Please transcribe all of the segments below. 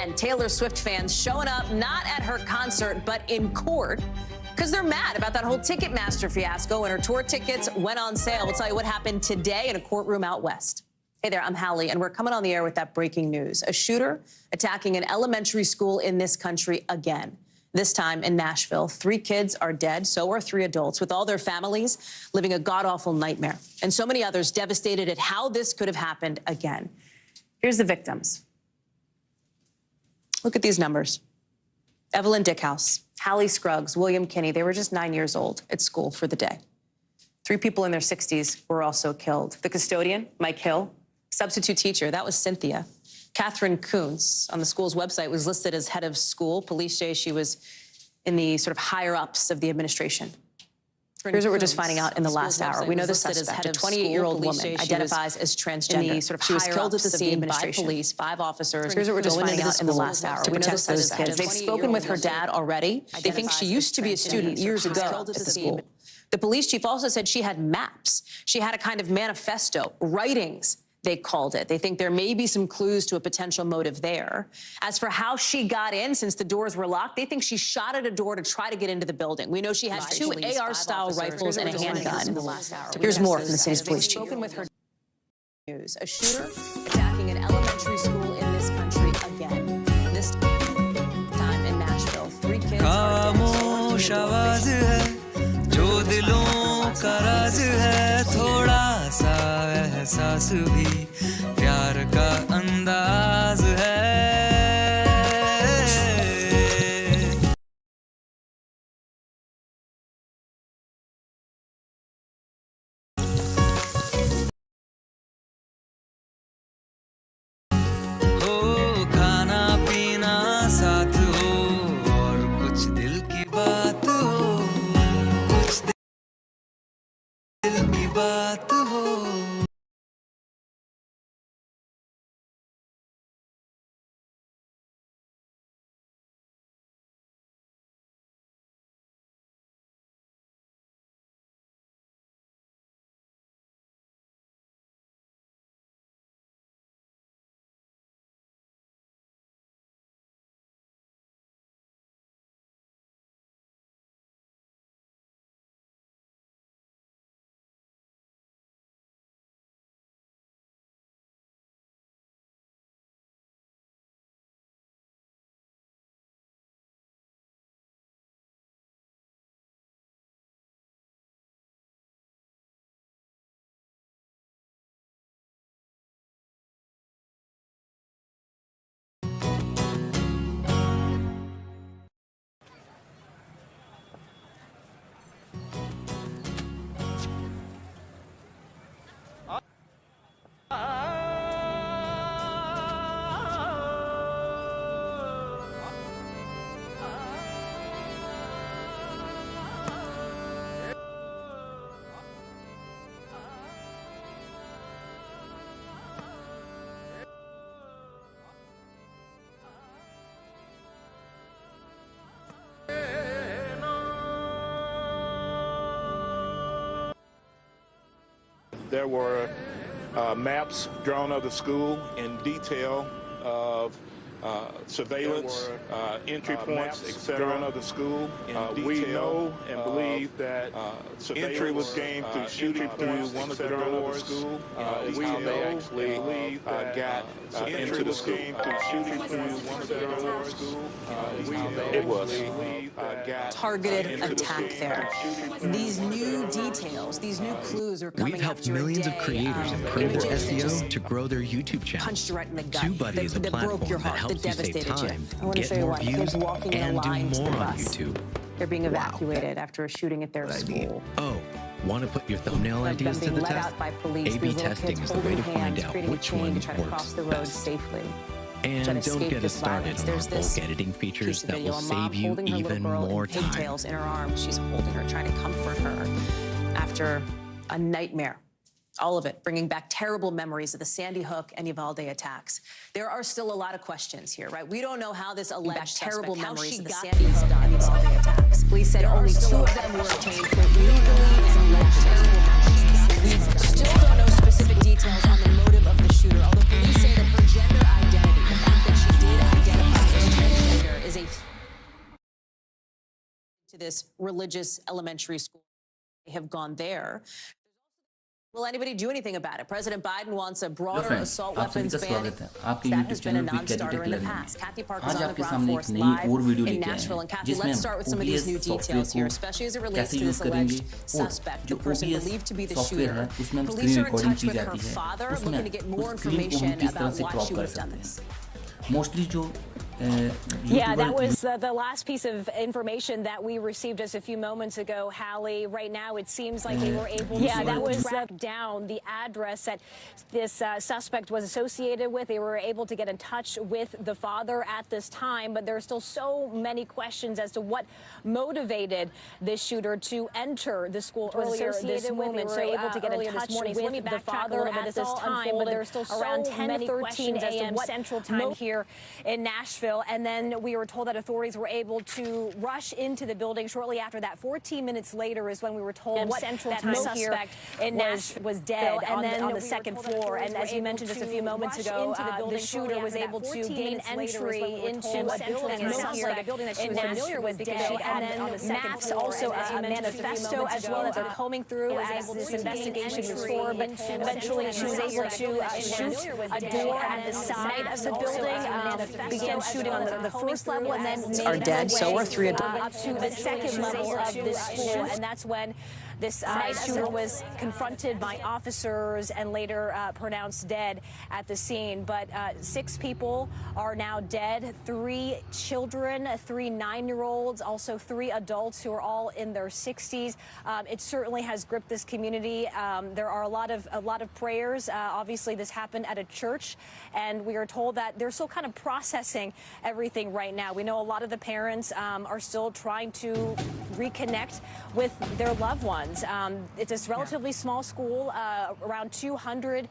And Taylor Swift fans showing up not at her concert, but in court, because they're mad about that whole Ticketmaster fiasco when her tour tickets went on sale. We'll tell you what happened today in a courtroom out west. Hey there, I'm Hallie, and we're coming on the air with that breaking news. A shooter attacking an elementary school in this country again. This time in Nashville. 3 kids are dead, so are 3 adults, with all their families living a god-awful nightmare. And so many others devastated at how this could have happened again. Here's the victims. Look at these numbers. Evelyn Dickhouse, Hallie Scruggs, William Kinney, they were just 9 years old at school for the day. 3 people in their 60s were also killed. The custodian, Mike Hill, substitute teacher, that was Cynthia. Catherine Coons on the school's website was listed as head of school. Police say she was in the sort of higher-ups of the administration. Here's what we're just finding out in the last hour. We know the suspect, a 28-year-old woman, identifies as transgender. She was killed at the scene by police, 5 officers. Here's what we're just finding out in the last hour. We know those kids. They've spoken with her dad already. They think she used to be a student years ago at the school. The police chief also said she had maps. She had a kind of manifesto, writings, they called it. They think there may be some clues to a potential motive there. As for how she got in, since the doors were locked, they think she shot at a door to try to get into the building. We know she had 2 AR-style rifles and a handgun. Here's more from the city's police chief. Spoken with her news. A shooter attacking an elementary school in this country again. This time in Nashville. 3 kids are dead. एहसास भी प्यार का अंदाज है हो खाना पीना साथ हो और कुछ दिल की बात हो कुछ दिल की बात हो There were maps drawn of the school in detail of surveillance, entry points, etc. of the school. We know and believe that entry was gained through shooting through one of the doors. We know they actually got into the school through shooting through one of the doors. It was targeted attack there. These new details, these new clues are coming. We've helped millions of creators improve their SEO to grow their YouTube channels. Punched right in the gut. TubeBuddy is a platform that helps you save time, get more views, and do more on YouTube. They're being evacuated after a shooting at their school. Oh, want to put your thumbnail ideas to the test? A/B testing is the way to find out which ones works best. And don't get us started on our bulk editing features that will save you even more time. Pigtails in her arms. She's holding her, trying to comfort her after a nightmare. All of it bringing back terrible memories of the Sandy Hook and Uvalde attacks. There are still a lot of questions here, right? We don't know how this alleged terrible memories of the Sandy Hook and Uvalde attacks. Police said only 2 of them were obtained for legally and alleged terrible memories. We still don't know specific details on the motive of the shooter, although police say that her gender identity, the fact that she did identify to this religious elementary school. They have gone there. Will anybody do anything about it? President Biden wants a broader assault weapons ban. That has been a non-starter in the past. Kathy Parker is on the ground for us live in Nashville. And Kathy, let's start with some of these new details here, especially as it relates to this alleged suspect, the person believed to be the shooter. Police are in touch with her father, looking to get more information about why she would have done this. Mostly yeah, that was the last piece of information that we received just a few moments ago, Hallie. Right now, it seems like they were able to track down the address that this suspect was associated with. They were able to get in touch with the father at this time, but there are still so many questions as to what motivated this shooter to enter the school earlier this moment. So able to get in touch with the father at this time, but there are still around 10:13 a.m. Central Time here in Nashville. And then we were told that authorities were able to rush into the building shortly after that. 14 minutes later is when we were told that the suspect in Nashville was dead on the second floor. And as you mentioned just a few moments ago, the shooter was able to gain entry into a building. It sounds like a building that she was familiar with because she had on the second floor. Also a manifesto as well as they're combing through as this investigation moves forward. But eventually she was able to shoot a door at the side of the building, began shooting on the first level, and then are dead. So were three adults. Up to the second level of this school, and that's when this shooter was confronted by officers and later pronounced dead at the scene. But 6 people are now dead, 3 children, 3 9-year-olds, also 3 adults who are all in their 60s. It certainly has gripped this community. There are a lot of prayers. Obviously, this happened at a church, and we are told that they're still kind of processing everything right now. We know a lot of the parents are still trying to reconnect with their loved ones. It's a relatively small school, around 200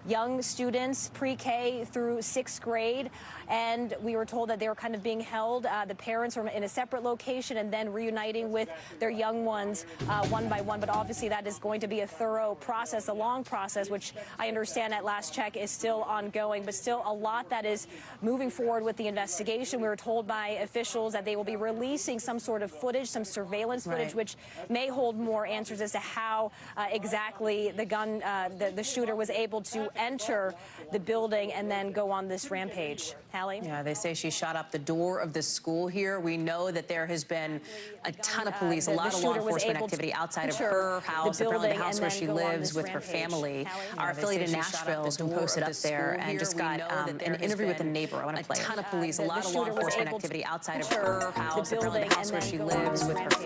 young students, pre-K through 6th grade, and we were told that they were kind of being held. The parents are in a separate location and then reuniting with their young ones one by one, but obviously that is going to be a thorough process, a long process, which I understand at last check is still ongoing, but still a lot that is moving forward with the investigation. We were told by officials that they will be releasing some sort of footage, some surveillance footage, which may hold more answers as to how exactly the shooter was able to enter the building and then go on this rampage. Hallie? Yeah, they say she shot up the door of the school here. We know that there has been a ton of police, a lot of law enforcement activity outside of her house, apparently the house where she lives with her family. Our affiliate in Nashville has been posted up there and just got an interview with a neighbor. I want to play a ton of police, a lot of law enforcement activity outside of her house, apparently the house where she lives with her family.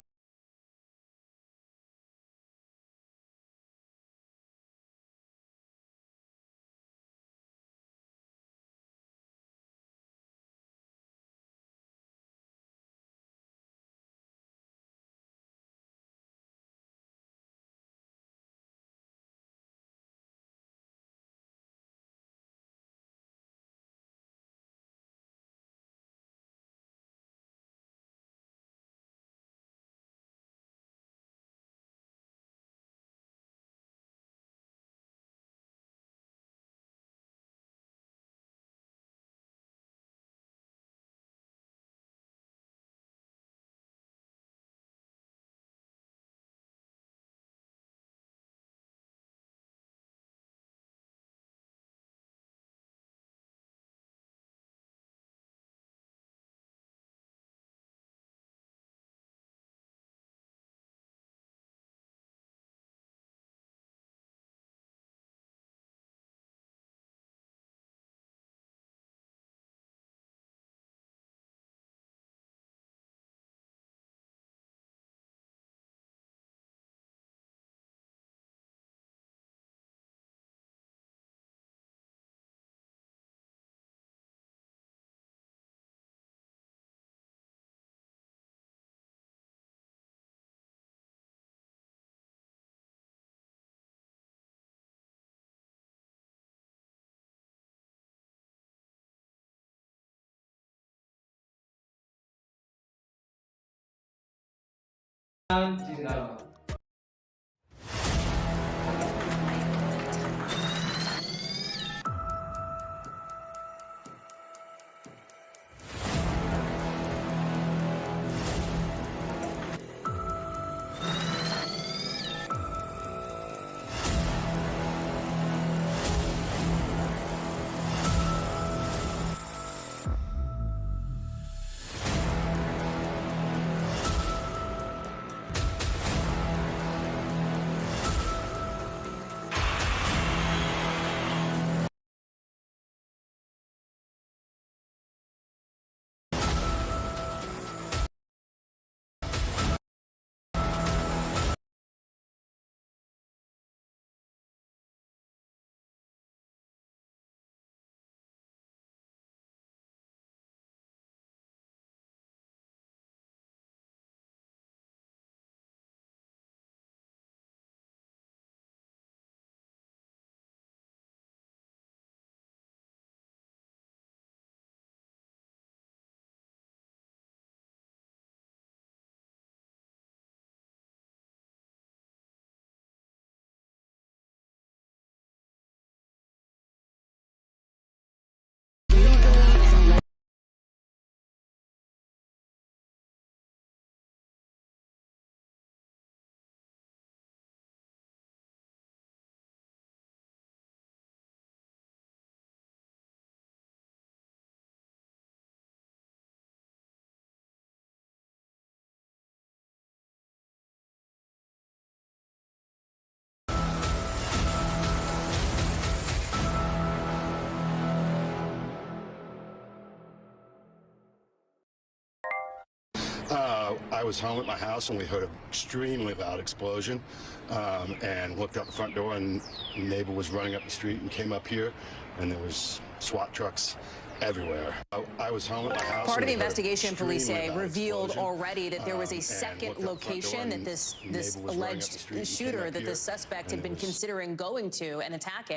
I was home at my house and we heard an extremely loud explosion and looked out the front door, and a neighbor was running up the street and came up here, and there was SWAT trucks everywhere. I was home at my house. Part of the investigation, police say, revealed already that there was a second location that this alleged shooter, that this suspect had been considering going to and attacking.